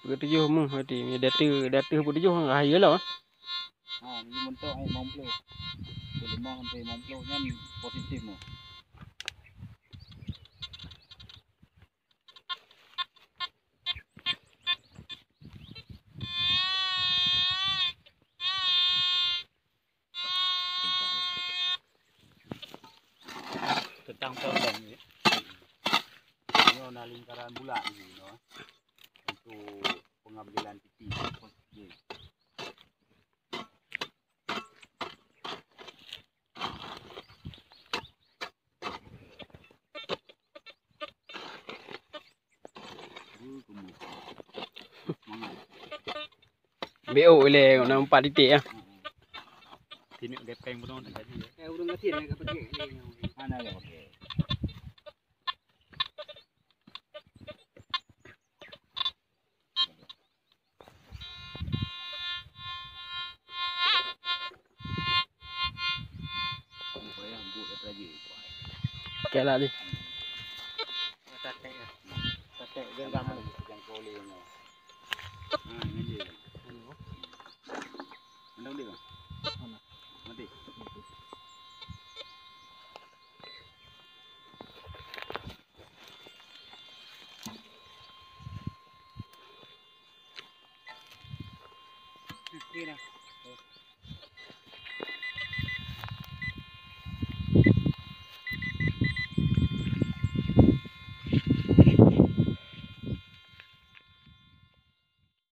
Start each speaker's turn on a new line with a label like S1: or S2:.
S1: Betujuh mu hati. Data betujuh raya lah.
S2: Ni mentok ai 90. Boleh mau sampai 90 kan positif mu. Tentang tolong ni. Ini ona lingkaran bulat ni no. Untuk pengambilan titik positif.
S1: BO boleh nak 4 titik lah.
S2: Sini gepeng pun ada tadi.
S3: Urang ngerti dah kat pakai ni.
S2: Mana yang okey.
S1: Okey lah ni.
S2: Tatek genggam yang koleh ni. Ini dia. Mana dia? Mana? Mati.
S3: Kira.